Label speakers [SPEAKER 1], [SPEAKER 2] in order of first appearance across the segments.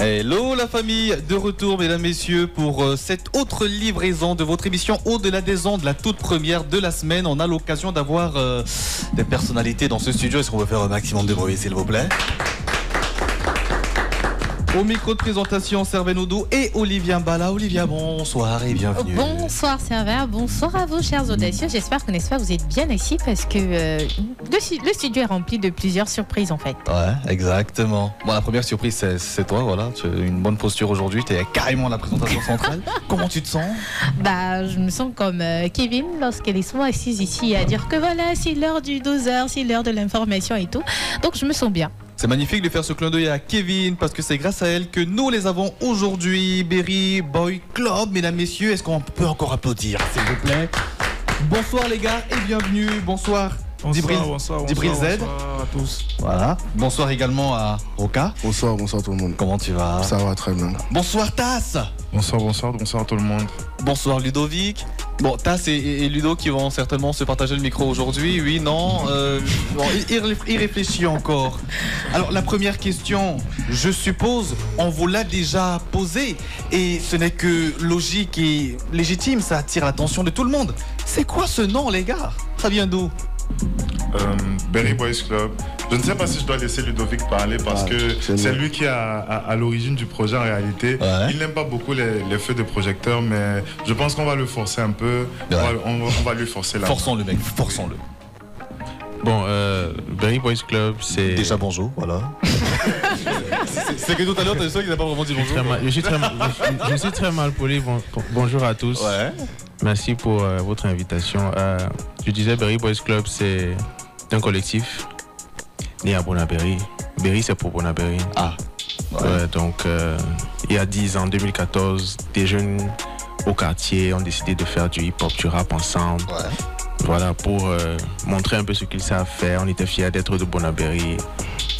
[SPEAKER 1] Hello la famille, de retour mesdames, messieurs pour cette autre livraison de votre émission Au-delà des ondes, la toute première de la semaine. On a l'occasion d'avoir des personnalités dans ce studio. Est-ce qu'on peut faire un maximum de bruit s'il vous plaît? Au micro de présentation, Servais Nodo et Olivia Mbala. Olivia, bonsoir et bienvenue.
[SPEAKER 2] Bonsoir Servais, bonsoir à vous chers audacieux. J'espère que n'est-ce pas vous êtes bien ici parce que le studio est rempli de plusieurs surprises en fait.
[SPEAKER 1] Ouais, exactement. Bon, la première surprise c'est toi, voilà. Tu as une bonne posture aujourd'hui, tu es carrément la présentation centrale. Comment tu te sens?
[SPEAKER 2] Bah, je me sens comme Kevin lorsqu'elle est souvent assise ici à dire que voilà, c'est l'heure du doseur, c'est l'heure de l'information et tout. Donc je me sens bien.
[SPEAKER 1] C'est magnifique de faire ce clin d'œil à Kevin parce que c'est grâce à elle que nous les avons aujourd'hui. Berry Boy Club, mesdames, messieurs, est-ce qu'on peut encore applaudir s'il vous plaît? Bonsoir les gars et bienvenue. Bonsoir.
[SPEAKER 3] Bonsoir
[SPEAKER 1] Z.
[SPEAKER 3] Bonsoir à tous.
[SPEAKER 1] Voilà. Bonsoir également à Roka.
[SPEAKER 4] Bonsoir tout le monde.
[SPEAKER 1] Comment tu vas?
[SPEAKER 4] Ça va très bien.
[SPEAKER 1] Bonsoir Tass.
[SPEAKER 3] Bonsoir tout le monde.
[SPEAKER 1] Bonsoir Ludovic. Bon, Tass et Ludo qui vont certainement se partager le micro aujourd'hui. Oui, non. Bon, il réfléchit encore. Alors la première question, je suppose, on vous l'a déjà posée et ce n'est que logique et légitime, ça attire l'attention de tout le monde. C'est quoi ce nom les gars? Ça vient d'où?
[SPEAKER 3] Berry Boys Club. Je ne sais pas si je dois laisser Ludovic parler parce que c'est lui qui est à l'origine du projet en réalité. Ouais. Il n'aime pas beaucoup les feux de projecteur, mais je pense qu'on va le forcer un peu. Ouais. On va lui forcer là.
[SPEAKER 1] Forçons-le mec, forçons-le.
[SPEAKER 5] Bon, Berry Boys Club, c'est...
[SPEAKER 1] Déjà bonjour, voilà. C'est que tout à l'heure, t'as dit ça qu'il n'a pas vraiment dit bonjour.
[SPEAKER 5] Je suis très mal poli. Bonjour à tous.
[SPEAKER 1] Ouais.
[SPEAKER 5] Merci pour votre invitation. Je disais, Berry Boys Club, c'est un collectif né à Bonaberry. Berry, c'est pour Bonaberry.
[SPEAKER 1] Ah.
[SPEAKER 5] Ouais. Donc, il y a 10 ans, 2014, des jeunes au quartier ont décidé de faire du hip-hop, du rap ensemble.
[SPEAKER 1] Ouais.
[SPEAKER 5] Voilà, pour montrer un peu ce qu'ils savent faire. On était fiers d'être de Bonaberry.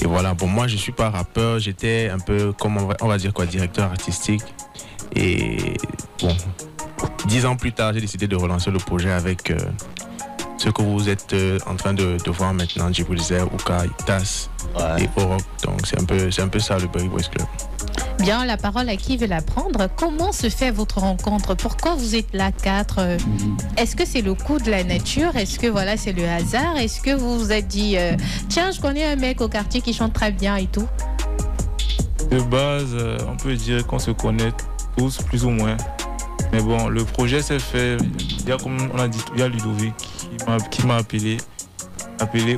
[SPEAKER 5] Et voilà, bon, moi, je ne suis pas rappeur. J'étais un peu, comme on va dire quoi, directeur artistique. Et bon, 10 ans plus tard, j'ai décidé de relancer le projet avec ce que vous êtes en train de voir maintenant, Djibril Z, Ouka, Tass et Orok. Donc, c'est un peu ça, le Berry Boys Club.
[SPEAKER 2] Bien, la parole à qui veut la prendre? Comment se fait votre rencontre? Pourquoi vous êtes là 4? Est-ce que c'est le coup de la nature? Est-ce que voilà, c'est le hasard? Est-ce que vous vous êtes dit tiens, je connais un mec au quartier qui chante très bien et tout?
[SPEAKER 3] De base, on peut dire qu'on se connaît tous plus ou moins. Mais bon, le projet s'est fait, comme on a dit, il y a Ludovic qui m'a appelé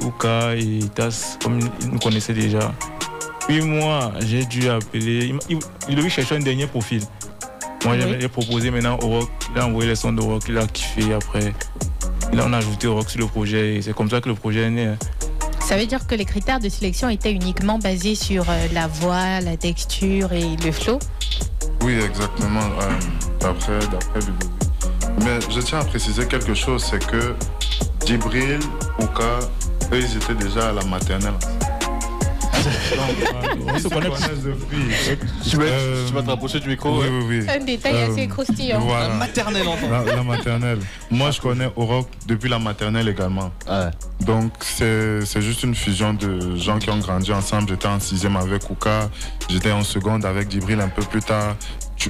[SPEAKER 3] Ouka et Tass, comme il nous connaissait déjà. Puis moi, j'ai dû appeler. Ludovic cherchait un dernier profil. Moi, j'avais proposé maintenant au rock. Il a envoyé les sons de rock, il a kiffé. Après, on a ajouté au rock sur le projet. Et c'est comme ça que le projet est né.
[SPEAKER 2] Ça veut dire que les critères de sélection étaient uniquement basés sur la voix, la texture et le flow?
[SPEAKER 6] Oui, exactement. D'après Ludovic. Mais je tiens à préciser quelque chose, c'est que Djibril, Ouka, eux, ils étaient déjà à la maternelle.
[SPEAKER 3] On se connaissent depuis.
[SPEAKER 1] Tu vas te rapprocher du micro?
[SPEAKER 6] Oui.
[SPEAKER 2] Un détail assez croustillant.
[SPEAKER 6] Voilà.
[SPEAKER 1] La maternelle enfant.
[SPEAKER 6] La maternelle. Moi, je connais Orok depuis la maternelle également.
[SPEAKER 1] Ouais.
[SPEAKER 6] Donc, c'est juste une fusion de gens qui ont grandi ensemble. J'étais en 6e avec Ouka, j'étais en seconde avec Djibril un peu plus tard.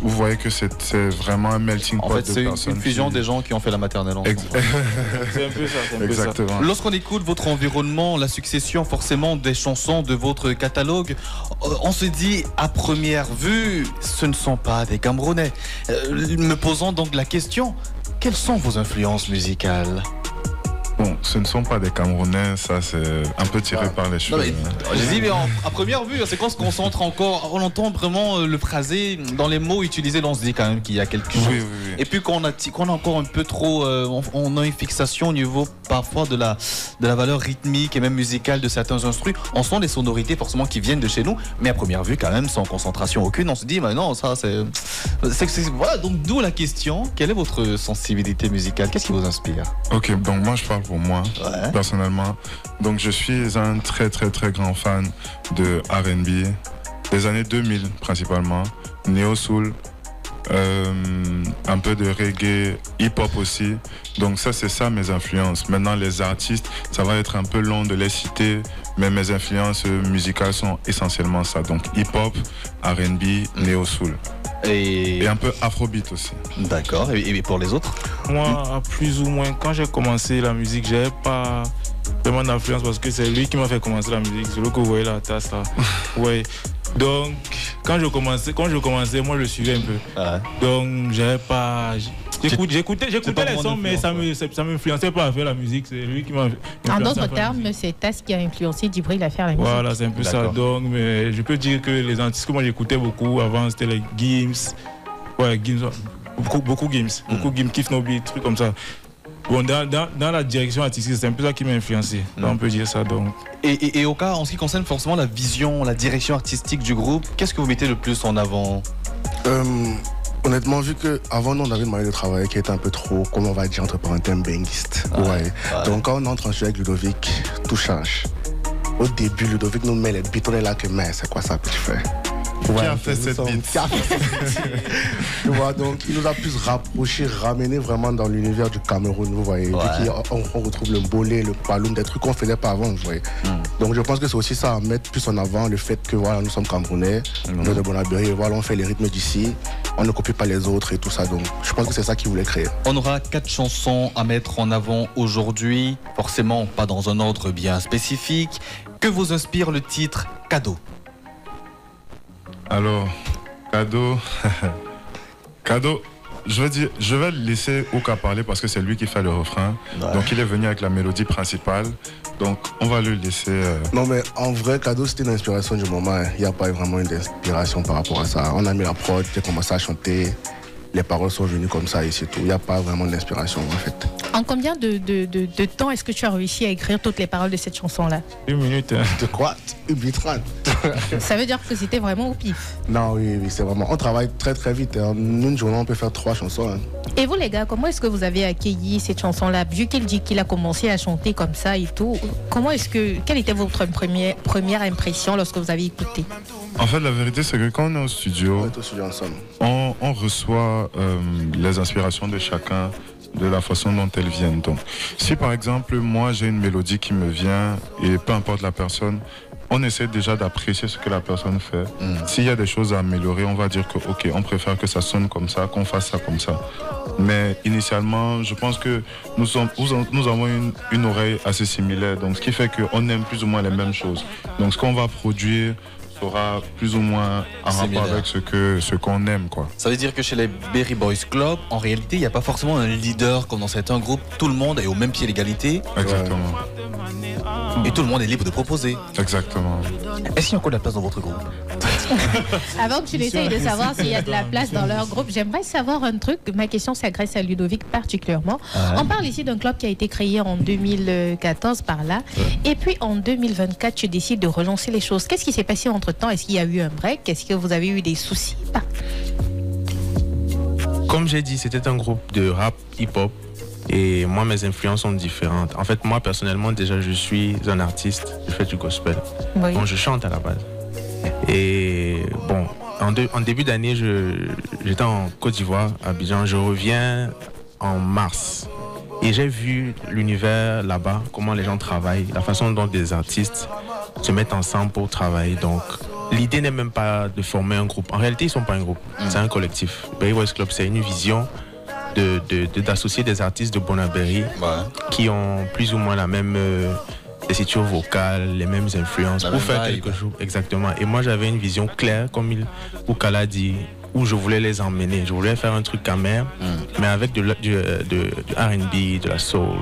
[SPEAKER 6] Vous voyez que c'est vraiment un melting pot de personnes.
[SPEAKER 1] En fait, c'est une fusion des gens qui ont fait la maternelle ensemble.
[SPEAKER 3] C'est un peu ça.
[SPEAKER 6] Exactement.
[SPEAKER 1] Lorsqu'on écoute votre environnement, la succession forcément des chansons de votre catalogue, on se dit à première vue, ce ne sont pas des Camerounais. Me posant donc la question, quelles sont vos influences musicales?
[SPEAKER 6] Bon, ce ne sont pas des Camerounais, ça c'est un peu tiré par les cheveux.
[SPEAKER 1] J'ai dit, mais à première vue, c'est qu'on se concentre encore, on entend vraiment le phrasé dans les mots utilisés, on se dit quand même qu'il y a quelque chose.
[SPEAKER 6] Oui.
[SPEAKER 1] Et puis qu'on a encore un peu trop, on a une fixation au niveau parfois de la valeur rythmique et même musicale de certains instruments. On sent les sonorités forcément qui viennent de chez nous, mais à première vue quand même sans concentration aucune, on se dit, mais non, ça c'est voilà, donc d'où la question, quelle est votre sensibilité musicale? Qu'est-ce qui vous inspire?
[SPEAKER 6] Ok, donc moi je parle pour moi, personnellement. Donc je suis un très grand fan de R&B, des années 2000 principalement, Neo Soul, un peu de reggae, hip-hop aussi. Donc ça, c'est ça mes influences. Maintenant, les artistes, ça va être un peu long de les citer, mais mes influences musicales sont essentiellement ça. Donc hip-hop, R&B, néo-soul. Et un peu afrobeat aussi.
[SPEAKER 1] D'accord. Et pour les autres?
[SPEAKER 3] Moi, plus ou moins, quand j'ai commencé la musique, j'avais pas vraiment d'influence parce que c'est lui qui m'a fait commencer la musique. C'est lui que vous voyez la tasse là. Ouais. Donc, quand je commençais, moi je suivais un peu. Ah. Donc, j'avais pas. J'écoutais les sons, mais ça m'influençait pas à faire la musique. C'est lui qui m'a.
[SPEAKER 2] En d'autres termes, c'est Tas qui a influencé Djibril à faire la musique.
[SPEAKER 3] Voilà, c'est un peu ça. Donc, mais je peux dire que les artistes que moi j'écoutais beaucoup avant, c'était les Gims. Ouais, Gims. Beaucoup Gims. Beaucoup Gims, Kif Nobi, trucs comme ça. Bon, dans la direction artistique, c'est un peu ça qui m'a influencé. On peut dire ça. Donc.
[SPEAKER 1] Et au cas, en ce qui concerne forcément la vision, la direction artistique du groupe, qu'est-ce que vous mettez le plus en avant?
[SPEAKER 4] Honnêtement, vu qu'avant, nous, on avait une manière de travailler qui était un peu trop, comment on va dire, entre parenthèses, bangiste. Ouais. Donc, quand on entre en studio avec Ludovic, tout change. Au début, Ludovic nous met les beats, on est là que, mais c'est quoi ça que tu fais?
[SPEAKER 6] Qui a fait cette beat?
[SPEAKER 4] Tu vois, donc il nous a plus rapproché, ramené vraiment dans l'univers du Cameroun, vous voyez. On retrouve le bolé, le paloum, des trucs qu'on ne faisait pas avant, vous voyez. Donc je pense que c'est aussi ça à mettre plus en avant, le fait que voilà, nous sommes Camerounais, nous de Bonabéry, voilà, on fait les rythmes d'ici, on ne copie pas les autres et tout ça. Donc je pense que c'est ça qu'il voulait créer.
[SPEAKER 1] On aura 4 chansons à mettre en avant aujourd'hui, forcément pas dans un ordre bien spécifique. Que vous inspire le titre Cadeau?
[SPEAKER 6] Alors, Cadeau, je vais laisser Ouka parler parce que c'est lui qui fait le refrain. Ouais. Donc il est venu avec la mélodie principale. Donc on va le laisser.
[SPEAKER 4] Non mais en vrai, Cadeau c'était une inspiration du moment. Il n'y a pas vraiment une inspiration par rapport à ça. On a mis la prod, j'ai commencé à chanter. Les paroles sont venues comme ça et c'est tout. Il n'y a pas vraiment d'inspiration en fait.
[SPEAKER 2] En combien de temps est-ce que tu as réussi à écrire toutes les paroles de cette chanson-là?
[SPEAKER 3] 1 minute.
[SPEAKER 4] De quoi? 1 minute 30.
[SPEAKER 2] Ça veut dire que c'était vraiment au pif?
[SPEAKER 4] Non, oui, c'est vraiment. On travaille très très vite. En une journée, on peut faire 3 chansons. Hein.
[SPEAKER 2] Et vous les gars, comment est-ce que vous avez accueilli cette chanson-là? Vu qu'il dit qu'il a commencé à chanter comme ça et tout, quelle était votre première impression lorsque vous avez écouté?
[SPEAKER 6] En fait, la vérité, c'est que quand on est au studio, on reçoit les inspirations de chacun de la façon dont elles viennent. Donc, si par exemple, moi, j'ai une mélodie qui me vient, et peu importe la personne, on essaie déjà d'apprécier ce que la personne fait. S'il y a des choses à améliorer, on va dire que, ok, on préfère que ça sonne comme ça, qu'on fasse ça comme ça. Mais initialement, je pense que nous avons une oreille assez similaire. Donc, ce qui fait qu'on aime plus ou moins les mêmes choses. Donc, ce qu'on va produire sera plus ou moins en rapport avec ce qu'on aime, quoi.
[SPEAKER 1] Ça veut dire que chez les Berry Boys Club, en réalité, il n'y a pas forcément un leader comme dans certains groupes. Tout le monde est au même pied d'égalité.
[SPEAKER 6] Exactement.
[SPEAKER 1] Et tout le monde est libre de proposer.
[SPEAKER 6] Exactement.
[SPEAKER 1] Est-ce qu'il y a encore de la place dans votre groupe?
[SPEAKER 2] Avant que tu l'essayes de savoir s'il y a de la place dans leur groupe, j'aimerais savoir un truc. Ma question s'adresse à Ludovic particulièrement. On parle ici d'un club qui a été créé en 2014 par là. Et puis en 2024, tu décides de relancer les choses. Qu'est-ce qui s'est passé entre-temps? Est-ce qu'il y a eu un break? Est-ce que vous avez eu des soucis?
[SPEAKER 5] Comme j'ai dit, c'était un groupe de rap hip-hop. Et moi, mes influences sont différentes. En fait, moi, personnellement, déjà, je suis un artiste. Je fais du gospel. Oui. Donc, je chante à la base. Et bon, en début d'année, j'étais en Côte d'Ivoire, à Abidjan. Je reviens en mars. Et j'ai vu l'univers là-bas, comment les gens travaillent, la façon dont des artistes se mettent ensemble pour travailler. Donc, l'idée n'est même pas de former un groupe. En réalité, ils ne sont pas un groupe. C'est un collectif. Berry Boys Club, c'est une vision d'associer des artistes de Bonabéry qui ont plus ou moins la même tessiture vocale, les mêmes influences pour faire quelque chose. Exactement. Et moi, j'avais une vision claire, comme Ouka l'a dit, où je voulais les emmener. Je voulais faire un truc amer, mais avec du R&B, de la soul.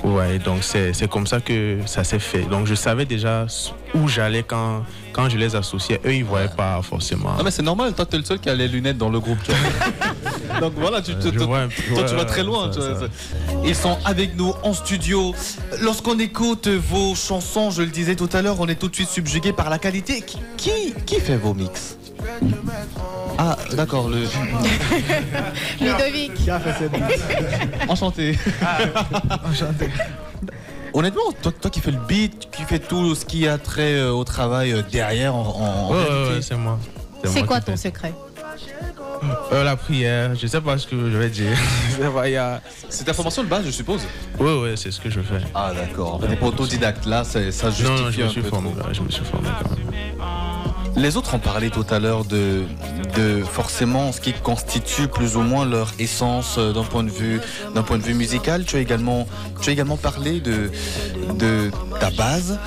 [SPEAKER 5] Ouais, donc c'est comme ça que ça s'est fait. Donc je savais déjà où j'allais quand je les associais. Eux, ils ne voyaient pas forcément.
[SPEAKER 1] Ah mais c'est normal, toi, tu es le seul qui a les lunettes dans le groupe. Donc voilà, toi, tu vas très loin. Ils sont avec nous en studio. Lorsqu'on écoute vos chansons, je le disais tout à l'heure, on est tout de suite subjugué par la qualité. Qui fait vos mix? Ah, d'accord,
[SPEAKER 2] Ludovic.
[SPEAKER 1] Enchanté. Enchanté. Honnêtement, toi qui fais le beat, qui fais tout ce qui a trait au travail derrière
[SPEAKER 5] ouais, c'est moi.
[SPEAKER 2] C'est quoi ton secret?
[SPEAKER 5] La prière, je ne sais pas ce que je vais dire.
[SPEAKER 1] C'est ta formation de base, je suppose.
[SPEAKER 5] Oui, c'est ce que je fais.
[SPEAKER 1] Ah d'accord. T'es pas autodidacte, là, ça justifie
[SPEAKER 5] Non, je me
[SPEAKER 1] un
[SPEAKER 5] suis
[SPEAKER 1] peu
[SPEAKER 5] formé.
[SPEAKER 1] trop.
[SPEAKER 5] Je me suis formé quand même.
[SPEAKER 1] Les autres ont parlé tout à l'heure de forcément ce qui constitue plus ou moins leur essence d'un point de vue musical. Tu as également parlé de ta base.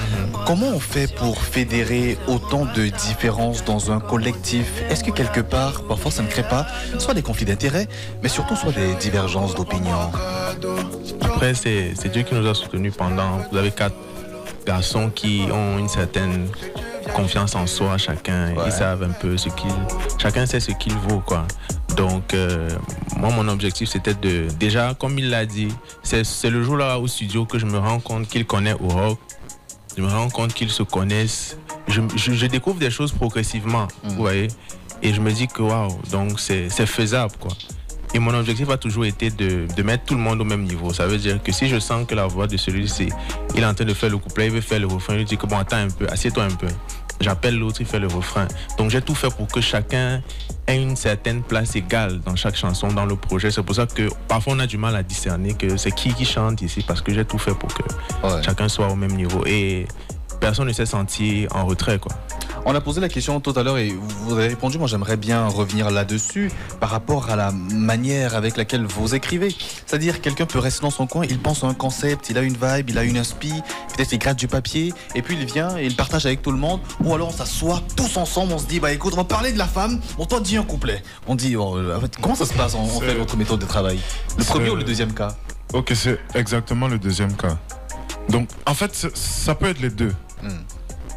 [SPEAKER 1] Comment on fait pour fédérer autant de différences dans un collectif? Est-ce que quelque part, parfois ça ne crée pas soit des conflits d'intérêts, mais surtout soit des divergences d'opinion?
[SPEAKER 5] Après, c'est Dieu qui nous a soutenus pendant. Vous avez 4 garçons qui ont une certaine confiance en soi, chacun.
[SPEAKER 1] Ouais.
[SPEAKER 5] Ils savent un peu chacun sait ce qu'il vaut, quoi. Donc, moi, mon objectif, c'était déjà, comme il l'a dit, c'est le jour-là au studio que je me rends compte qu'il connaît Oroc. Je me rends compte qu'ils se connaissent. Je découvre des choses progressivement, vous voyez. Et je me dis que, waouh, donc c'est faisable, quoi. Et mon objectif a toujours été de mettre tout le monde au même niveau. Ça veut dire que si je sens que la voix de celui-ci, il est en train de faire le couplet, il veut faire le refrain, je lui dis que bon, attends un peu, assieds-toi un peu. J'appelle l'autre, il fait le refrain. Donc j'ai tout fait pour que chacun ait une certaine place égale dans chaque chanson, dans le projet. C'est pour ça que parfois on a du mal à discerner que c'est qui chante ici, parce que j'ai tout fait pour que chacun soit au même niveau. Et personne ne s'est senti en retrait, quoi.
[SPEAKER 1] On a posé la question tout à l'heure et vous avez répondu. Moi, j'aimerais bien revenir là-dessus par rapport à la manière avec laquelle vous écrivez. C'est-à-dire, quelqu'un peut rester dans son coin, il pense à un concept, il a une vibe, il a une inspi, peut-être il gratte du papier, et puis il vient et il partage avec tout le monde. Ou alors on s'assoit tous ensemble, on se dit, bah écoute, on va parler de la femme, on toi dis un couplet. On dit, en fait, comment ça se passe en fait votre méthode de travail? Le premier ou le deuxième cas?
[SPEAKER 6] Ok, c'est exactement le deuxième cas. Donc, en fait, ça peut être les deux.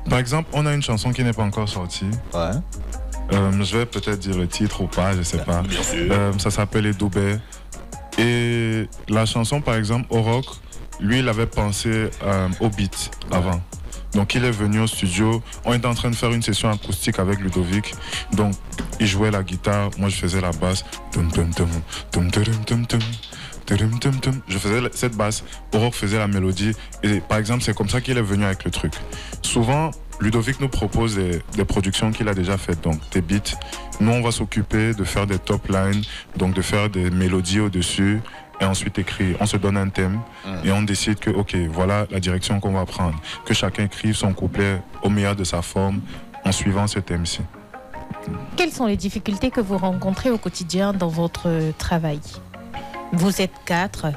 [SPEAKER 6] Par exemple, on a une chanson qui n'est pas encore sortie.
[SPEAKER 1] Ouais.
[SPEAKER 6] Je vais peut-être dire le titre ou pas, je sais pas.
[SPEAKER 1] Bien sûr.
[SPEAKER 6] Ça s'appelle Edoubé. Et la chanson, par exemple, Oroc, lui, il avait pensé au beat avant. Donc, il est venu au studio. On était en train de faire une session acoustique avec Ludovic. Donc, il jouait la guitare, moi, je faisais la basse. Je faisais cette basse, Oroc faisait la mélodie. Et par exemple, c'est comme ça qu'il est venu avec le truc. Souvent, Ludovic nous propose des productions qu'il a déjà faites, donc des beats. Nous, on va s'occuper de faire des top lines, donc de faire des mélodies au-dessus et ensuite écrire. On se donne un thème et on décide que, ok, voilà la direction qu'on va prendre. Que chacun écrive son couplet au meilleur de sa forme en suivant ce thème-ci.
[SPEAKER 2] Quelles sont les difficultés que vous rencontrez au quotidien dans votre travail? Vous êtes 4.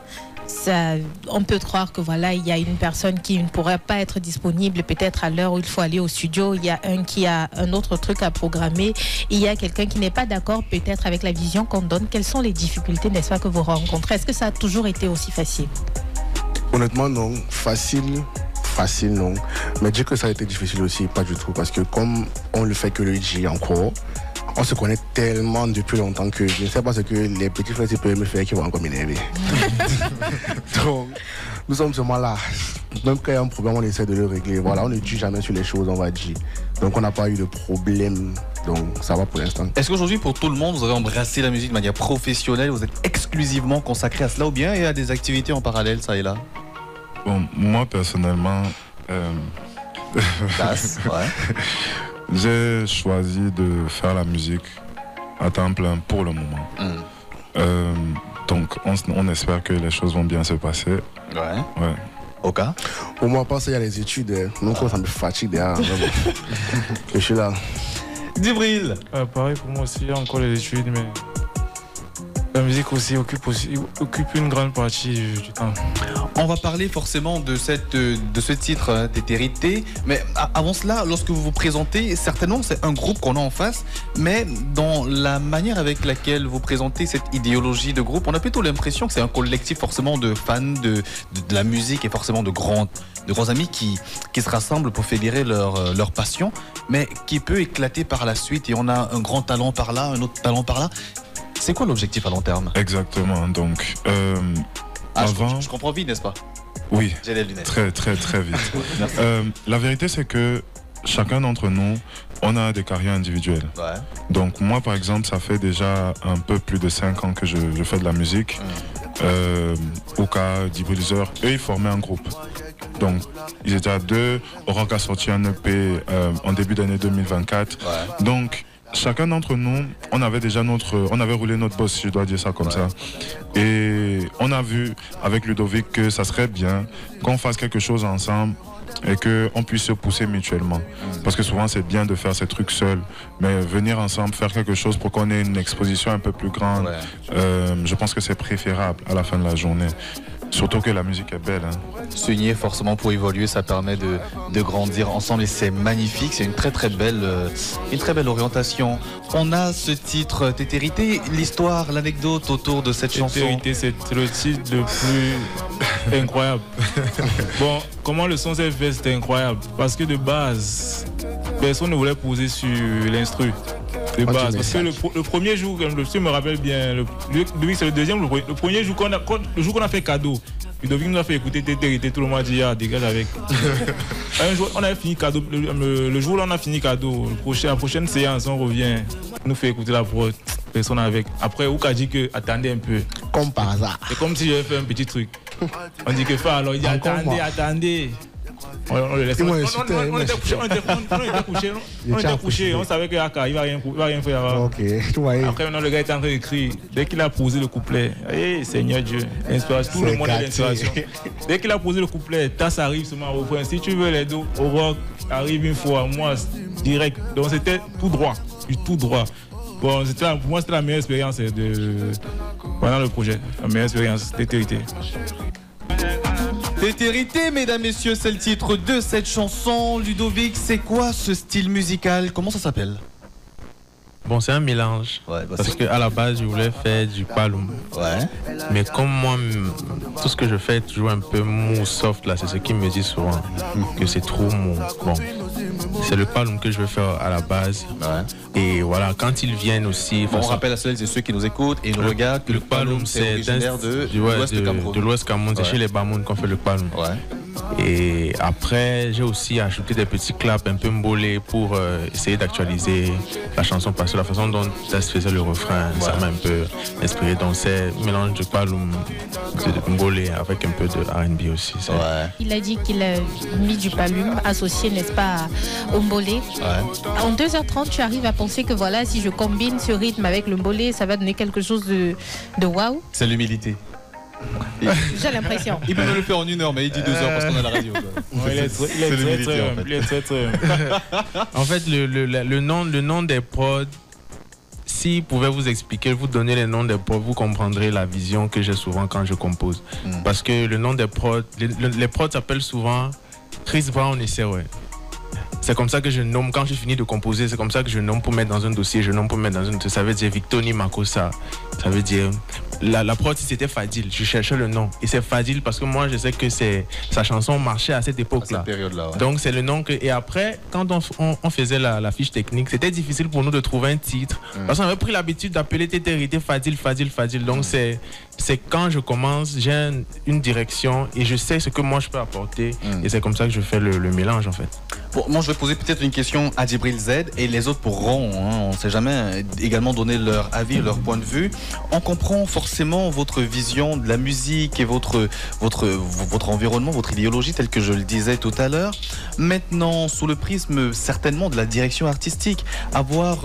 [SPEAKER 2] On peut croire que voilà, il y a une personne qui ne pourrait pas être disponible peut-être à l'heure où il faut aller au studio. Il y a un qui a un autre truc à programmer. Il y a quelqu'un qui n'est pas d'accord peut-être avec la vision qu'on donne. Quelles sont les difficultés, n'est-ce pas, que vous rencontrez? Est-ce que ça a toujours été aussi facile?
[SPEAKER 4] Honnêtement, non. Facile, non. Mais dire que ça a été difficile aussi, pas du tout. Parce que comme on le fait que le dit encore, on se connaît tellement depuis longtemps que je ne sais pas ce que les petits frères peuvent me faire qui vont encore m'énerver. Donc, nous sommes seulement là. Même quand il y a un problème, on essaie de le régler. Voilà, on ne tue jamais sur les choses, on va dire. Donc, on n'a pas eu de problème. Donc, ça va pour l'instant.
[SPEAKER 1] Est-ce qu'aujourd'hui, pour tout le monde, vous avez embrassé la musique de manière professionnelle? Vous êtes exclusivement consacré à cela ou bien il y a des activités en parallèle, ça et là?
[SPEAKER 6] Bon, moi, personnellement... J'ai choisi de faire la musique à temps plein pour le moment. Donc on espère que les choses vont bien se passer. Ouais.
[SPEAKER 1] Ok.
[SPEAKER 4] Pour moi, parce qu'il y a les études, donc ça me fatigue derrière. Je suis là.
[SPEAKER 1] Djibril.
[SPEAKER 3] Pareil pour moi aussi, il y a encore les études, mais la musique aussi occupe une grande partie du temps.
[SPEAKER 1] On va parler forcément de ce titre, Tétérité. Mais avant cela, lorsque vous vous présentez, certainement c'est un groupe qu'on a en face, mais dans la manière avec laquelle vous présentez cette idéologie de groupe, on a plutôt l'impression que c'est un collectif forcément de fans de la musique et forcément de grands amis qui se rassemblent pour fédérer leur passion, mais qui peut éclater par la suite et on a un grand talent par là, un autre talent par là. C'est quoi l'objectif à long terme?
[SPEAKER 6] Exactement, donc... avant...
[SPEAKER 1] je comprends vite, n'est-ce pas?
[SPEAKER 6] Oui,
[SPEAKER 1] j'ai les lunettes.
[SPEAKER 6] Très vite. La vérité, c'est que chacun d'entre nous, on a des carrières individuelles.
[SPEAKER 1] Ouais.
[SPEAKER 6] Donc moi, par exemple, ça fait déjà un peu plus de 5 ans que je fais de la musique. Oka, Djibriliseur, eux, ils formaient un groupe. Donc, ils étaient à 2. Oroc a sorti un EP en début d'année 2024.
[SPEAKER 1] Ouais.
[SPEAKER 6] Donc, chacun d'entre nous, on avait roulé notre boss, si je dois dire ça comme ça. Et on a vu avec Ludovic que ça serait bien qu'on fasse quelque chose ensemble et qu'on puisse se pousser mutuellement. Parce que souvent c'est bien de faire ces trucs seuls, mais venir ensemble, faire quelque chose pour qu'on ait une exposition un peu plus grande, je pense que c'est préférable à la fin de la journée. Surtout que la musique est belle.
[SPEAKER 1] S'unir forcément pour évoluer, ça permet de grandir ensemble et c'est magnifique. C'est une très belle orientation. On a ce titre Tétérité, l'histoire, l'anecdote autour de cette chanson.
[SPEAKER 3] Tétérité, c'est le titre le plus incroyable. Bon, comment le son s'est fait, c'était incroyable. Parce que de base, personne ne voulait poser sur l'instru. De base. Parce que le premier jour, je me rappelle bien, c'est le deuxième, le premier jour qu'on a fait cadeau, Ludovic nous a fait écouter Tétérité, tout le monde a dit, dégage avec. Un jour, on avait fini cadeau, le jour où on a fini cadeau, la prochaine séance, on revient, on nous fait écouter la prod, personne avec. Après, Ouk a dit que, attendez un peu.
[SPEAKER 4] Comme par hasard.
[SPEAKER 3] C'est comme si j'avais fait un petit truc. On dit que alors il dit, attendez. On le laisse. On était couchés, on savait que Aka, il va rien faire.
[SPEAKER 4] Okay.
[SPEAKER 3] Après, le gars était en train d'écrire. Dès qu'il a posé le couplet, Seigneur Dieu, l'inspiration, tout le monde a l'inspiration. Dès qu'il a posé le couplet, Tasse arrive seulement au refrain. Si tu veux les dos, au rock, arrive une fois, moi, direct. Donc c'était tout droit, du tout droit. Bon, pour moi, c'était la meilleure expérience pendant le projet. La meilleure expérience, Tétérité.
[SPEAKER 1] Tétérité, mesdames, messieurs, c'est le titre de cette chanson. Ludovic, c'est quoi ce style musical? Comment ça s'appelle?
[SPEAKER 5] Bon, c'est un mélange. Parce qu'à la base, je voulais faire du paloum. Mais comme moi, tout ce que je fais est toujours un peu mou, soft, là, c'est ce qu'ils me disent souvent, que c'est trop mou. Bon, c'est le paloum que je veux faire à la base. Et voilà, quand ils viennent aussi...
[SPEAKER 1] Bon, on rappelle à celles et ceux qui nous écoutent et nous regardent que
[SPEAKER 5] le paloum, c'est originaire de l'Ouest Cameroun. C'est chez les Bamoun qu'on fait le paloum. Et après, j'ai aussi ajouté des petits claps un peu mbolés pour essayer d'actualiser la chanson parce que la façon dont ça se faisait le refrain, ça m'a un peu inspiré. Donc c'est un mélange de paloum, de mbolé avec un peu de R&B aussi.
[SPEAKER 2] Il a dit qu'il a mis du paloum associé, n'est-ce pas, au mbolé. En 2h30, tu arrives à penser que voilà, si je combine ce rythme avec le mbolé, ça va donner quelque chose de waouh.
[SPEAKER 1] C'est l'humilité.
[SPEAKER 2] J'ai l'impression.
[SPEAKER 1] Il peut me le faire en 1 heure, mais il dit 2 heures parce qu'on a la radio.
[SPEAKER 3] Il est très
[SPEAKER 5] En fait, le nom des prods, s'il pouvait vous expliquer, vous donner les noms des prods, vous comprendrez la vision que j'ai souvent quand je compose. Parce que le nom des prods, les prods s'appellent souvent Chris Brown et Serway. C'est comme ça que je nomme, quand j'ai fini de composer, c'est comme ça que je nomme pour mettre dans un dossier, je nomme pour mettre dans un dossier. Ça veut dire Victoni Makossa. Ça veut dire, la prod, c'était Fadil, je cherchais le nom. Et c'est Fadil parce que moi, je sais que sa chanson marchait à cette époque-là. Donc c'est le nom que... Et après, quand on faisait la fiche technique, c'était difficile pour nous de trouver un titre. Parce qu'on avait pris l'habitude d'appeler Tétérité Fadil. Donc c'est quand je commence, j'ai une direction et je sais ce que moi je peux apporter. Et c'est comme ça que je fais le mélange en fait.
[SPEAKER 1] Bon, moi je vais poser peut-être une question à Djibril Z et les autres pourront, on ne sait jamais, également donner leur avis, leur point de vue. On comprend forcément votre vision de la musique et votre environnement, votre idéologie telle que je le disais tout à l'heure. Maintenant, sous le prisme certainement de la direction artistique, avoir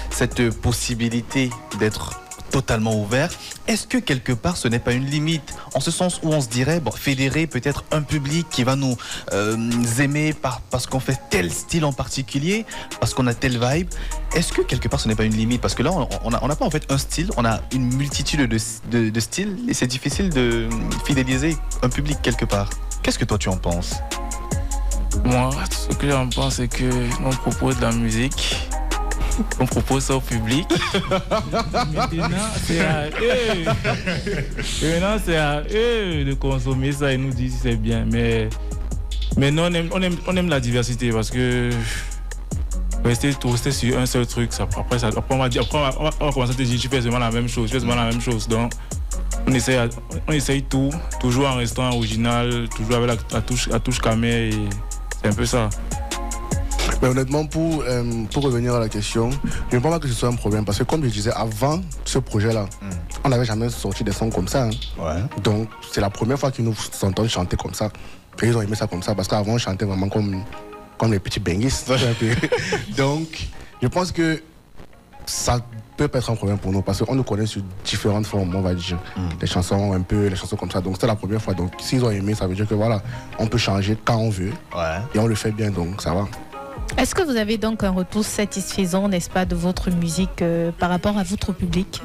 [SPEAKER 1] cette possibilité d'être totalement ouvert, est-ce que quelque part ce n'est pas une limite en ce sens où on se dirait fédérer peut-être un public qui va nous aimer parce qu'on fait tel style en particulier, parce qu'on a telle vibe, est-ce que quelque part ce n'est pas une limite parce que là on n'a pas en fait un style, on a une multitude de styles et c'est difficile de fidéliser un public quelque part. Qu'est-ce que toi tu en penses?
[SPEAKER 3] Moi, ce que j'en pense c'est que on propose de la musique. On propose ça au public. Maintenant, c'est à eux de consommer ça et nous dire si c'est bien. Mais non, on aime la diversité parce que rester sur un seul truc, après on va commencer à te dire tu fais seulement la même chose, Donc on essaye tout, toujours en restant original, toujours avec la touche camé. C'est un peu ça.
[SPEAKER 4] Mais honnêtement, pour revenir à la question, je ne pense pas que ce soit un problème parce que comme je disais, avant ce projet-là, on n'avait jamais sorti des sons comme ça. Donc c'est la première fois qu'ils nous entendent chanter comme ça. Et ils ont aimé ça comme ça parce qu'avant on chantait vraiment comme les petits benguistes. Donc Je pense que ça peut pas être un problème pour nous parce qu'on nous connaît sur différentes formes, on va dire. Les chansons un peu, les chansons comme ça. Donc c'était la première fois. Donc s'ils ont aimé, ça veut dire que voilà, on peut changer quand on veut. Et on le fait bien, donc ça va.
[SPEAKER 2] Est-ce que vous avez donc un retour satisfaisant, n'est-ce pas, de votre musique par rapport à votre public?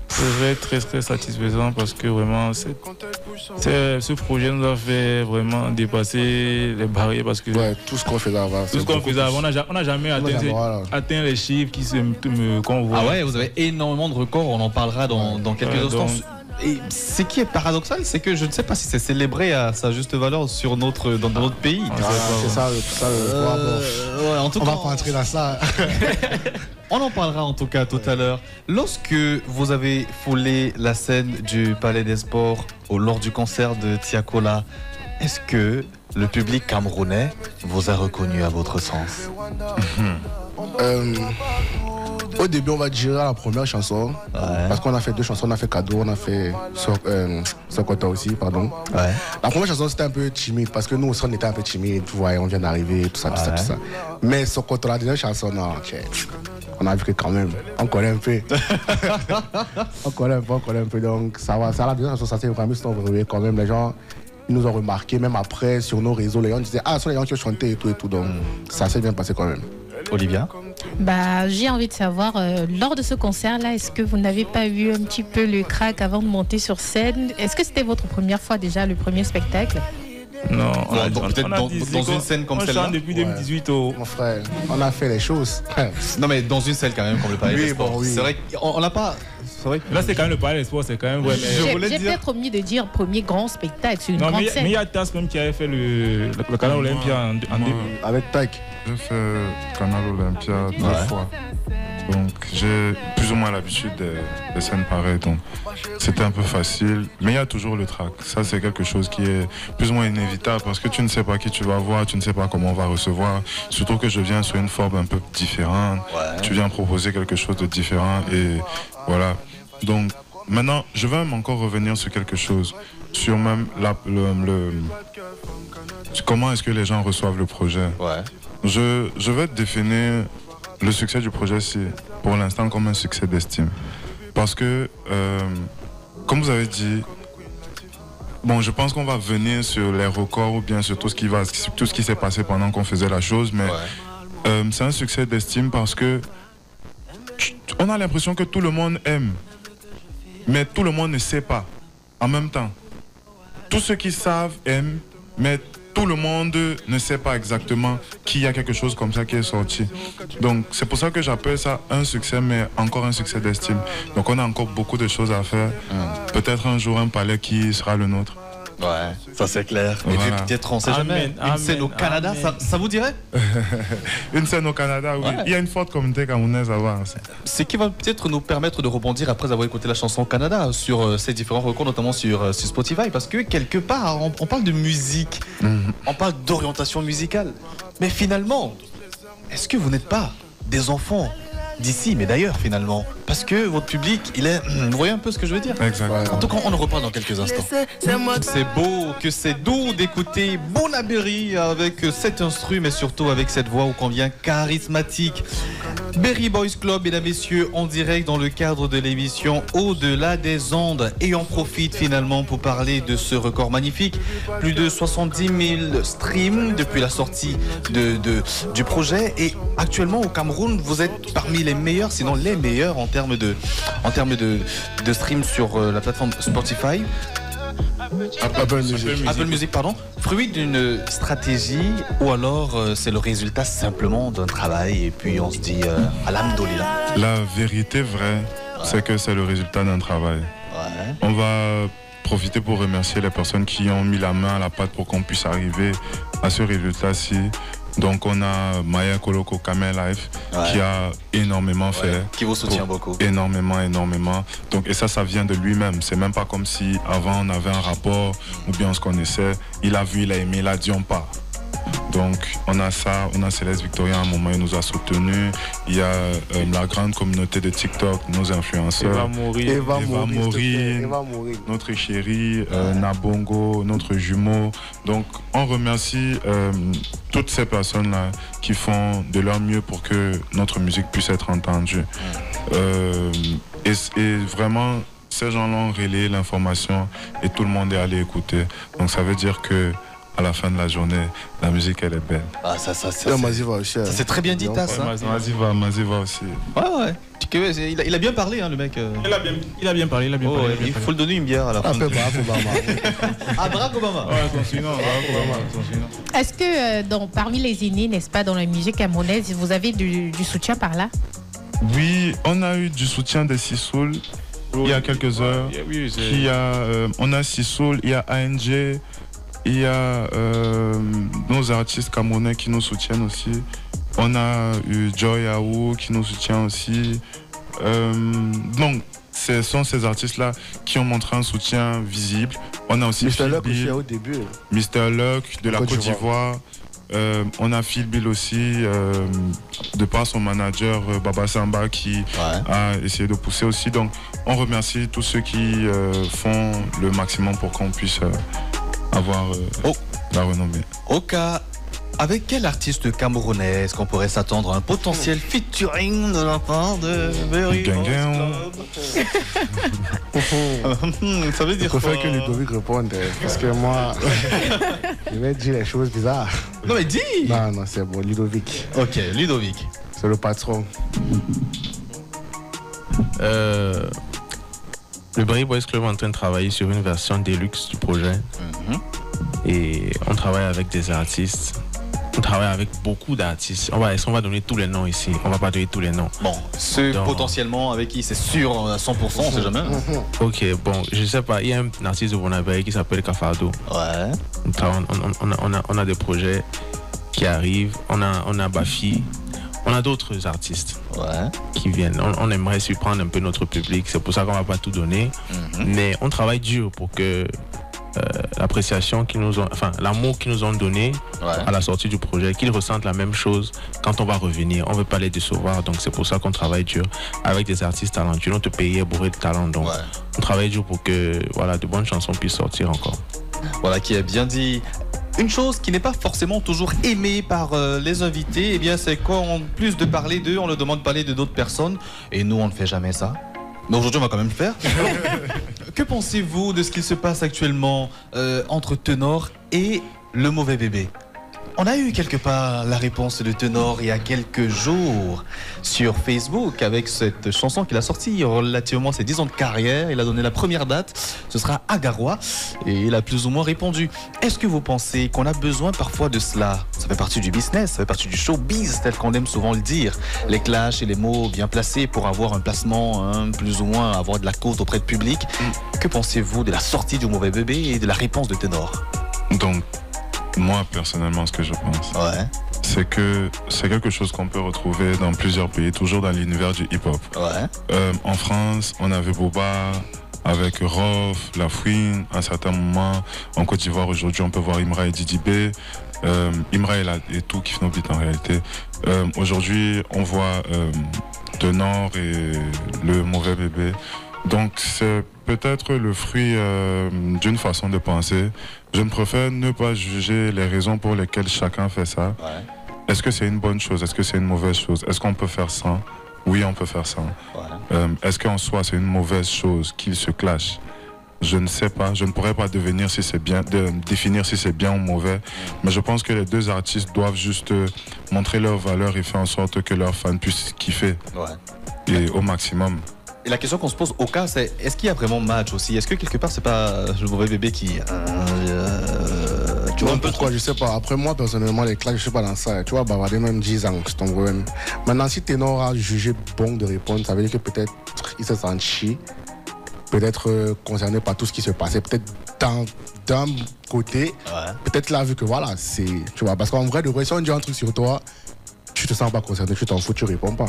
[SPEAKER 3] C'est vrai, très très satisfaisant parce que vraiment ce projet nous a fait vraiment dépasser les barrières parce que
[SPEAKER 4] tout ce qu'on faisait avant,
[SPEAKER 3] on n'a jamais atteint les chiffres qu'on voit.
[SPEAKER 1] Ah ouais, vous avez énormément de records, on en parlera dans quelques instants. Et ce qui est paradoxal, c'est que je ne sais pas si c'est célébré à sa juste valeur dans notre pays.
[SPEAKER 4] C'est ça
[SPEAKER 1] en tout
[SPEAKER 4] on
[SPEAKER 1] cas,
[SPEAKER 4] va pas entrer dans ça.
[SPEAKER 1] On en parlera en tout cas tout à l'heure. Lorsque vous avez foulé la scène du Palais des Sports lors du concert de Tiakola, est-ce que le public camerounais vous a reconnu à votre sens?
[SPEAKER 4] Au début, on va dire la première chanson, parce qu'on a fait 2 chansons, on a fait Cadeau, on a fait Sokota aussi, pardon. La première chanson, c'était un peu timide, parce que nous aussi, on était un peu timide, on vient d'arriver, tout ça. Mais Sokota, la deuxième chanson, non, on a vu que quand même, on connaît un peu. on connaît un peu, donc ça va. Ça, la deuxième chanson, ça s'est vraiment quand même, les gens... Ils nous ont remarqué, même après, sur nos réseaux, les gens disaient « Ah, ce sont les gens qui ont chanté et tout. » Donc, ça s'est bien passé quand même.
[SPEAKER 1] Olivia?
[SPEAKER 2] J'ai envie de savoir, lors de ce concert-là, est-ce que vous n'avez pas eu un petit peu le crack avant de monter sur scène? Est-ce que c'était votre première fois déjà, le premier spectacle?
[SPEAKER 3] Non,
[SPEAKER 1] peut-être dans une scène comme celle-là.
[SPEAKER 3] Depuis 2018.
[SPEAKER 4] Mon frère, on a fait les choses.
[SPEAKER 1] Non, mais dans une scène quand même, comme le Palais des Sports. C'est vrai qu'on n'a pas...
[SPEAKER 3] Là, c'est quand même le Palais des Sports, c'est quand même...
[SPEAKER 2] J'ai peut-être omis de dire premier grand spectacle sur une grande scène.
[SPEAKER 3] Mais il y a Tas même qui avait fait le Canal Olympia en début.
[SPEAKER 4] Avec Tac.
[SPEAKER 6] J'ai fait Canal Olympia 2 fois. Donc j'ai plus ou moins l'habitude des scènes pareilles. Donc c'était un peu facile. Mais il y a toujours le track. Ça, c'est quelque chose qui est plus ou moins inévitable parce que tu ne sais pas qui tu vas voir, tu ne sais pas comment on va recevoir. Surtout que je viens sur une forme un peu différente. Tu viens proposer quelque chose de différent et voilà. Donc maintenant, je vais même encore revenir sur quelque chose. Sur même comment est-ce que les gens reçoivent le projet. Je vais définir le succès du projet pour l'instant comme un succès d'estime. Parce que, comme vous avez dit, je pense qu'on va venir sur les records ou bien sur tout ce qui s'est passé pendant qu'on faisait la chose, mais c'est un succès d'estime parce que on a l'impression que tout le monde aime, mais tout le monde ne sait pas en même temps. Tous ceux qui savent aiment, mais tout le monde ne sait pas exactement qu'il y a quelque chose comme ça qui est sorti. Donc c'est pour ça que j'appelle ça un succès, mais encore un succès d'estime. Donc on a encore beaucoup de choses à faire. Peut-être un jour un palais qui sera le nôtre.
[SPEAKER 1] Ouais, ça c'est clair. Et puis peut-être on sait jamais. Une scène au Canada, ça vous dirait?
[SPEAKER 6] Une scène au Canada, oui. Il y a une forte communauté camerounaise à voir.
[SPEAKER 1] Ce qui va peut-être nous permettre de rebondir après avoir écouté la chanson au Canada sur ces différents recours, notamment sur Spotify, parce que quelque part on parle de musique, on parle d'orientation musicale, mais finalement, est-ce que vous n'êtes pas des enfants d'ici, mais d'ailleurs finalement, parce que votre public, il est... Vous voyez un peu ce que je veux dire?
[SPEAKER 6] Exactement.
[SPEAKER 1] En tout cas, on en reparle dans quelques instants. C'est beau, que c'est doux d'écouter Bonaberry avec cet instru, mais surtout avec cette voix ô combien charismatique. Berry Boys Club, mesdames, messieurs, en direct dans le cadre de l'émission Au-delà des ondes. Et on profite finalement pour parler de ce record magnifique. Plus de 70 000 streams depuis la sortie du projet. Et actuellement au Cameroun, vous êtes parmi les meilleurs, sinon les meilleurs en termes de stream sur la plateforme Spotify. Apple Music, pardon. Fruit d'une stratégie ou alors c'est le résultat simplement d'un travail et puis on se dit alhamdoulilah.
[SPEAKER 6] La vérité vraie, c'est que c'est le résultat d'un travail. On va profiter pour remercier les personnes qui ont mis la main à la pâte pour qu'on puisse arriver à ce résultat-ci. Donc on a Maya Koloko Kamel Life qui a énormément fait.
[SPEAKER 1] Qui vous soutient beaucoup.
[SPEAKER 6] Énormément. Donc, et ça vient de lui-même. C'est même pas comme si avant on avait un rapport ou bien on se connaissait. Il a vu, il a aimé, il a dit on part. Donc on a ça, on a Céleste Victoria à un moment, il nous a soutenus. Il y a la grande communauté de TikTok, nos influenceurs. Eva Maureen, notre chérie, Nabongo, notre jumeau. Donc on remercie toutes ces personnes-là qui font de leur mieux pour que notre musique puisse être entendue. Et vraiment, ces gens-là ont relayé l'information et tout le monde est allé écouter. Donc ça veut dire que à la fin de la journée, la musique elle est belle.
[SPEAKER 1] Ah ça c'est très bien dit, Tass.
[SPEAKER 6] Maziva aussi.
[SPEAKER 1] Ouais. Il a bien parlé, hein, le mec.
[SPEAKER 3] Il a bien parlé.
[SPEAKER 1] Il faut le donner une bière à la fin.
[SPEAKER 4] Barack Obama.
[SPEAKER 1] Ah, Barack Obama.
[SPEAKER 2] Est-ce que parmi les aînés, n'est-ce pas, dans la musique camerounaise, vous avez du soutien par là?
[SPEAKER 6] Oui, on a eu du soutien de Sissoul il y a quelques heures. On a Sissoul, il y a ANG. Il y a nos artistes camerounais qui nous soutiennent aussi. On a eu Joy Aou qui nous soutient aussi. Donc, ce sont ces artistes-là qui ont montré un soutien visible. On a aussi
[SPEAKER 4] Mr. Luck aussi au début.
[SPEAKER 6] Mr. Luck de la Côte d'Ivoire. On a Phil Bill aussi, de par son manager Baba Samba qui a essayé de pousser aussi. Donc, on remercie tous ceux qui font le maximum pour qu'on puisse avoir la renommée.
[SPEAKER 1] Au cas, avec quel artiste camerounais est-ce qu'on pourrait s'attendre à un potentiel featuring de la part de Berry Club? Ça veut dire quoi?
[SPEAKER 4] Il faut que Ludovic réponde, parce que moi, je vais dire les choses bizarres.
[SPEAKER 1] Non mais dis!
[SPEAKER 4] Non, c'est bon, Ludovic.
[SPEAKER 1] Ok, Ludovic.
[SPEAKER 4] C'est le patron.
[SPEAKER 5] Le Berry Boys Club est en train de travailler sur une version deluxe du projet. Et on travaille avec des artistes. On travaille avec beaucoup d'artistes. Est-ce qu'on va donner tous les noms ici? On va pas donner tous les noms.
[SPEAKER 1] Bon, ceux potentiellement avec qui c'est sûr à 100%, on sait jamais.
[SPEAKER 5] Ok, bon, je sais pas. Il y a un artiste de Bonabé qui s'appelle Cafado.
[SPEAKER 1] Ouais.
[SPEAKER 5] On a des projets qui arrivent. On a Bafi. On a d'autres artistes qui viennent. On aimerait surprendre un peu notre public. C'est pour ça qu'on va pas tout donner. Mais on travaille dur pour que l'appréciation qu'ils nous ont, l'amour qu'ils nous ont donné à la sortie du projet, qu'ils ressentent la même chose quand on va revenir. On veut pas les décevoir, donc c'est pour ça qu'on travaille dur avec des artistes talentueux. Notre pays est bourré de talent, donc on travaille dur pour que de bonnes chansons puissent sortir encore.
[SPEAKER 1] Voilà qui est bien dit. Une chose qui n'est pas forcément toujours aimée par les invités, c'est qu'en plus de parler d'eux, on leur demande de parler de d'autres personnes, et nous on ne fait jamais ça. Mais aujourd'hui, on va quand même le faire. Que pensez-vous de ce qu'il se passe actuellement entre Tenor et le mauvais bébé? On a eu quelque part la réponse de Tenor il y a quelques jours sur Facebook avec cette chanson qu'il a sortie relativement ses 10 ans de carrière. Il a donné la première date, ce sera à Garoua, et il a plus ou moins répondu. Est-ce que vous pensez qu'on a besoin parfois de cela? Ça fait partie du business, ça fait partie du showbiz tel qu'on aime souvent le dire. Les clashs et les mots bien placés pour avoir un placement, plus ou moins avoir de la cause auprès de public. Que pensez-vous de la sortie du mauvais bébé et de la réponse de Tenor?
[SPEAKER 6] Donc, moi, personnellement, ce que je pense, c'est que c'est quelque chose qu'on peut retrouver dans plusieurs pays, toujours dans l'univers du hip-hop. En France, on avait Boba avec Rof, La Fouine, à un certain moment. En Côte d'Ivoire, aujourd'hui, on peut voir Imra et Didi B. Imra et tout qui fait nos beats en réalité. Aujourd'hui, on voit Tenor et le mauvais bébé. Donc c'est peut-être le fruit d'une façon de penser. Je ne préfère ne pas juger les raisons pour lesquelles chacun fait ça. Est-ce que c'est une bonne chose? Est-ce que c'est une mauvaise chose? Est-ce qu'on peut faire ça? Oui, on peut faire ça. Est-ce qu'en soi c'est une mauvaise chose qu'ils se clashent? Je ne sais pas. Je ne pourrais pas définir si c'est bien ou mauvais. Mais je pense que les deux artistes doivent juste montrer leur valeur et faire en sorte que leurs fans puissent kiffer. Et au maximum.
[SPEAKER 1] Et la question qu'on se pose au cas, c'est est-ce qu'il y a vraiment match aussi? Est-ce que quelque part c'est pas le mauvais bébé qui
[SPEAKER 4] tu vois un peu pourquoi je sais pas. Après moi personnellement les clashs je suis pas dans ça. Tu vois bavarder même 10 ans c'est ton problème. Maintenant si Tenor a jugé bon de répondre, ça veut dire que peut-être il se sent chier, peut-être concerné par tout ce qui se passait, peut-être d'un côté, peut-être là vu que voilà c'est tu vois parce qu'en vrai de vrai si on dit un truc sur toi, tu te sens pas concerné, tu t'en fous, tu réponds pas.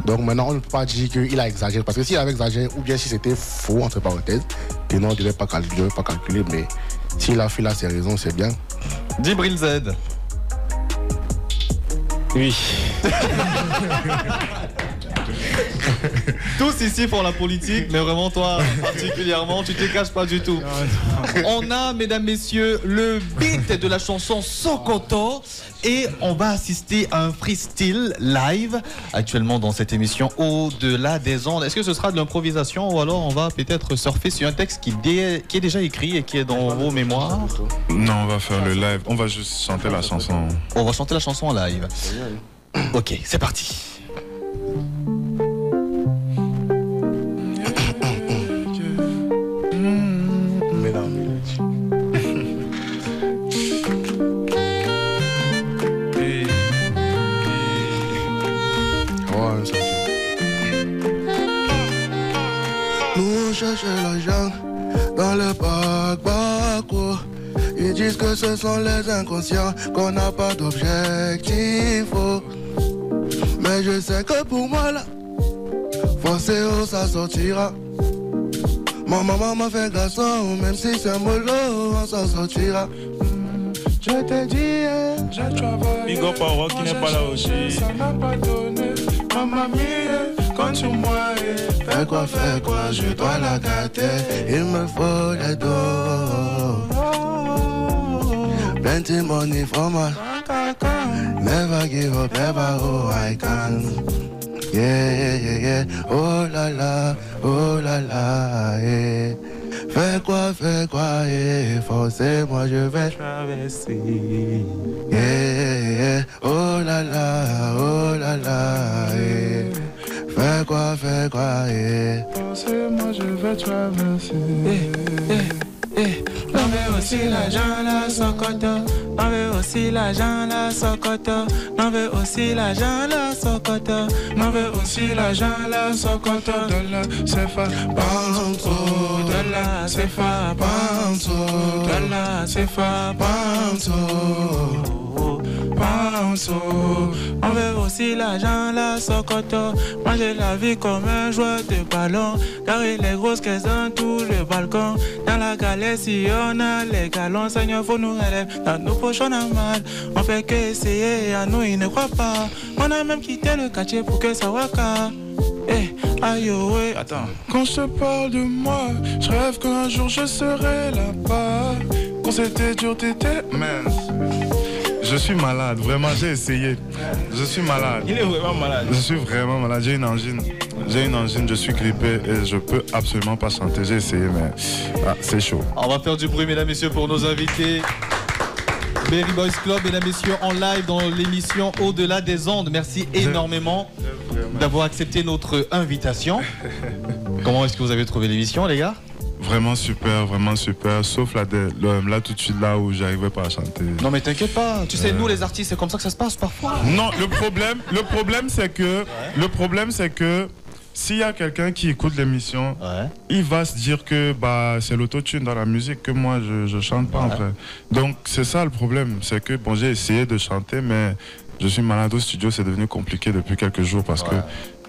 [SPEAKER 4] Donc maintenant, on ne peut pas dire qu'il a exagéré. Parce que s'il avait exagéré, ou bien si c'était faux, entre parenthèses, Tenor ne devait pas calculer, mais s'il a fait là ses raisons, c'est bien.
[SPEAKER 1] Djibril Z.
[SPEAKER 3] Oui.
[SPEAKER 1] Tous ici font la politique, mais vraiment toi particulièrement, tu te caches pas du tout. On a, mesdames, messieurs, le beat de la chanson Sokoto et on va assister à un freestyle live actuellement dans cette émission Au-delà des ondes. Est-ce que ce sera de l'improvisation ou alors on va peut-être surfer sur un texte qui est déjà écrit et qui est dans vos mémoires?
[SPEAKER 6] Non, on va faire le live. On va juste chanter la chanson.
[SPEAKER 1] On va chanter la chanson en live. Ok, c'est parti.
[SPEAKER 4] Nous cherchons l'argent dans le parcours. Ils disent que ce sont les inconscients, qu'on n'a pas d'objectif. Oh. Mais je sais que pour moi là, forcé où ça sortira. Ma maman m'a fait garçon, même si c'est mollo, on s'en sortira. Je t'ai dit, j'ai travaillé.
[SPEAKER 3] Big up à Rock qui n'est pas là aussi.
[SPEAKER 4] Ça n'a pas donné, maman mia, quand tu moi, fais quoi, je dois la gâter. Il me faut les dos. Plenty money for my never give up, never oh I can. Yeah, yeah, yeah, oh la la, yeah. Fais quoi, yeah. Forcez-moi, je vais traverser. Yeah, yeah, oh la la, yeah. Fais quoi, yeah. Forcez-moi, je vais traverser.
[SPEAKER 7] On veut aussi l'argent, la Sokoto. On veut aussi l'argent, la Sokoto. On veut aussi l'argent, la Sokoto. On veut aussi l'argent, la Sokoto.
[SPEAKER 4] De la CFA, Banto.
[SPEAKER 7] De la CFA,
[SPEAKER 4] Banto.
[SPEAKER 7] De la CFA,
[SPEAKER 4] Banto.
[SPEAKER 7] On veut aussi l'argent, la Sokoto. Manger la vie comme un joueur de ballon. Carrer les grosses caisses dans tous les balcons. Dans la galère, si on a les galons, Seigneur, faut nous relever. Dans nos poches, on a mal. On fait que essayer, à nous, ils ne croient pas. On a même quitté le quartier pour que ça waka. Eh, aïe, ouais.
[SPEAKER 3] Attends.
[SPEAKER 6] Quand je te parle de moi, je rêve qu'un jour je serai là-bas. Quand c'était dur, t'étais mince. Je suis malade, vraiment, j'ai essayé. Je suis malade.
[SPEAKER 3] Il est vraiment malade.
[SPEAKER 6] Je suis vraiment malade, j'ai une angine. Je suis grippé et je peux absolument pas chanter. J'ai essayé, mais c'est chaud.
[SPEAKER 1] On va faire du bruit, mesdames, messieurs, pour nos invités. Berry Boys Club, mesdames, messieurs, en live dans l'émission Au-delà des ondes. Merci énormément d'avoir accepté notre invitation. Comment est-ce que vous avez trouvé l'émission, les gars?
[SPEAKER 6] Vraiment super, sauf là tout de suite là où j'arrivais pas à chanter.
[SPEAKER 1] Non mais t'inquiète pas, tu sais, nous les artistes, c'est comme ça que ça se passe parfois.
[SPEAKER 6] Non, le problème c'est que s'il y a quelqu'un qui écoute l'émission, il va se dire que c'est l'autotune dans la musique que moi je chante pas en fait. Donc c'est ça le problème, c'est que bon, j'ai essayé de chanter mais je suis malade au studio, c'est devenu compliqué depuis quelques jours parce que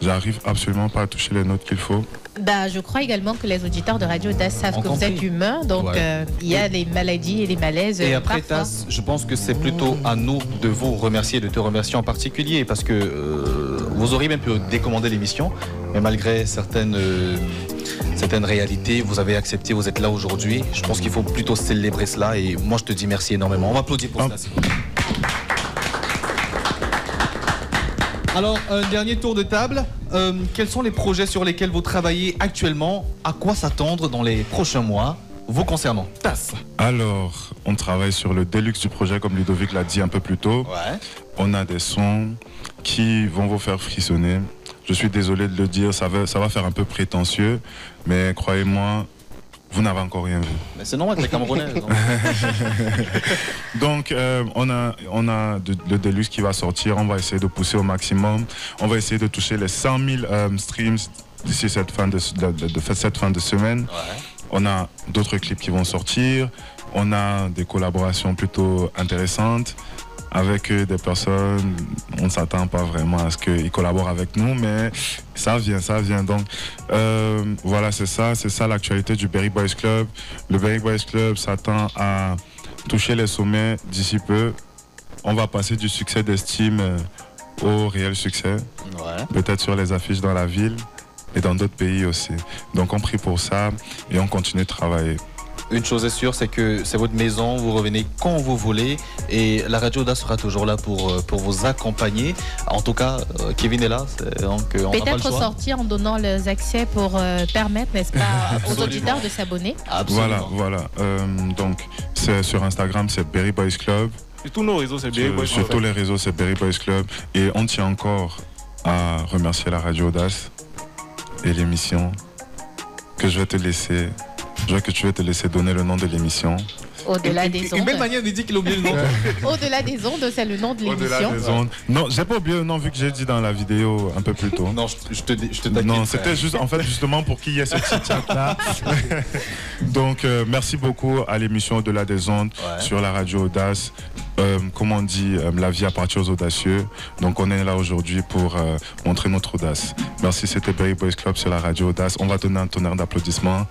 [SPEAKER 6] j'arrive absolument pas à toucher les notes qu'il faut.
[SPEAKER 2] Je crois également que les auditeurs de Radio DAS savent que vous êtes humain, donc il y a des maladies et des malaises.
[SPEAKER 1] Et après TAS, je pense que c'est plutôt à nous de vous remercier, de te remercier en particulier, parce que vous auriez même pu décommander l'émission, mais malgré certaines réalités, vous avez accepté, vous êtes là aujourd'hui. Je pense qu'il faut plutôt célébrer cela et moi je te dis merci énormément. On va applaudir pour cela. Alors, un dernier tour de table. Quels sont les projets sur lesquels vous travaillez actuellement? À quoi s'attendre dans les prochains mois, vous concernant? TAS.
[SPEAKER 6] Alors, on travaille sur le deluxe du projet, comme Ludovic l'a dit un peu plus tôt. On a des sons qui vont vous faire frissonner. Je suis désolé de le dire, ça va faire un peu prétentieux, mais croyez-moi, vous n'avez encore rien vu.
[SPEAKER 1] Mais c'est normal, les Camerounais.
[SPEAKER 6] Donc, on a le Deluxe qui va sortir. On va essayer de pousser au maximum. On va essayer de toucher les 100 000 streams d'ici cette fin de semaine. On a d'autres clips qui vont sortir. On a des collaborations plutôt intéressantes avec des personnes. On ne s'attend pas vraiment à ce qu'ils collaborent avec nous, mais ça vient. Donc voilà, c'est ça l'actualité du Berry Boys Club. Le Berry Boys Club s'attend à toucher les sommets d'ici peu. On va passer du succès d'estime au réel succès.
[SPEAKER 1] Ouais.
[SPEAKER 6] Peut-être sur les affiches dans la ville et dans d'autres pays aussi. Donc on prie pour ça et on continue de travailler.
[SPEAKER 1] Une chose est sûre, c'est que c'est votre maison, vous revenez quand vous voulez et la Radio Audace sera toujours là pour vous accompagner. En tout cas, Kevin est là, donc on n'a pas le
[SPEAKER 2] Peut-être
[SPEAKER 1] choix.
[SPEAKER 2] sortir en donnant les accès pour permettre, n'est-ce pas, aux auditeurs de s'abonner.
[SPEAKER 1] Absolument.
[SPEAKER 6] Voilà. Donc c'est sur Instagram, c'est Berry Boys Club.
[SPEAKER 3] Sur tous nos réseaux, c'est Berry Boys Club.
[SPEAKER 6] Sur tous les réseaux, c'est Berry Boys Club. Et on tient encore à remercier la Radio Audace et l'émission que je vais te laisser. Je vois que tu vas te laisser donner le nom de l'émission.
[SPEAKER 2] Au-delà des ondes.
[SPEAKER 1] Une belle manière de dire qu'il a oublié le nom.
[SPEAKER 2] Au-delà des ondes, c'est le nom de
[SPEAKER 6] Au-delà
[SPEAKER 2] l'émission.
[SPEAKER 6] des ondes. Non, j'ai pas oublié le nom vu que j'ai dit dans la vidéo un peu plus tôt.
[SPEAKER 1] Non, je te taquine.
[SPEAKER 6] Non, c'était juste, en fait, justement pour qu'il y ait ce petit chat-là. Donc, merci beaucoup à l'émission Au-delà des ondes sur la Radio Audace. Comme on dit, la vie appartient aux audacieux. Donc, on est là aujourd'hui pour montrer notre audace. Merci, c'était Berry Boys Club sur la Radio Audace. On va donner un tonnerre d'applaudissements.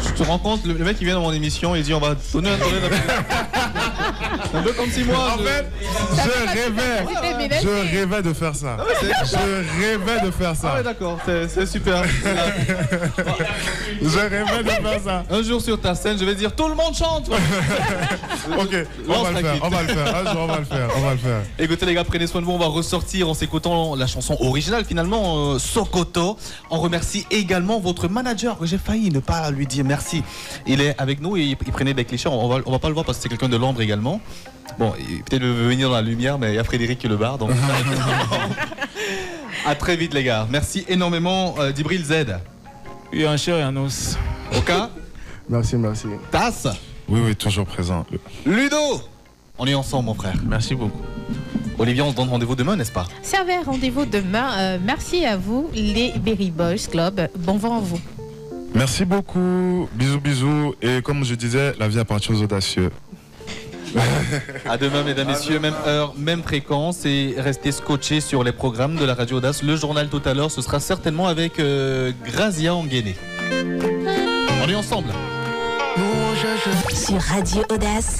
[SPEAKER 1] Tu te rends compte, le mec il vient dans mon émission et il dit on va donner un tournée un peu comme si moi.
[SPEAKER 6] En fait, je rêvais de faire ça. Je rêvais de faire ça.
[SPEAKER 1] Ah ouais, d'accord, c'est super.
[SPEAKER 6] Je rêvais de faire ça.
[SPEAKER 1] Un jour sur ta scène, je vais dire tout le monde chante.
[SPEAKER 6] Ok, on va le faire. Un jour, on va le faire.
[SPEAKER 1] Écoutez les gars, prenez soin de vous. On va ressortir en s'écoutant la chanson originale finalement, Sokoto. On remercie également votre manager que j'ai failli ne pas lui dire merci. Il est avec nous et il prenait des clichés. On va pas le voir parce que c'est quelqu'un de l'ombre également. Bon, peut-être venir dans la lumière, mais il y a Frédéric qui est le bar. Donc... à très vite les gars. Merci énormément Djibril Z.
[SPEAKER 3] Et en chair et en os.
[SPEAKER 1] Oka.
[SPEAKER 4] Merci.
[SPEAKER 1] Tas.
[SPEAKER 6] Oui, toujours présent.
[SPEAKER 1] Ludo. On est ensemble mon frère.
[SPEAKER 5] Merci beaucoup.
[SPEAKER 1] Olivier, on se donne rendez-vous demain, n'est-ce pas?
[SPEAKER 2] Ça va, rendez-vous demain. Merci à vous, les Berry Boys Club. Bon vent à vous.
[SPEAKER 6] Merci beaucoup. Bisous. Et comme je disais, la vie appartient aux audacieux.
[SPEAKER 1] À demain, mesdames, messieurs, même heure, même fréquence. Et restez scotchés sur les programmes de la Radio Audace. Le journal tout à l'heure, ce sera certainement avec Grazia Anguéné. On est ensemble.
[SPEAKER 8] Sur Radio Audace.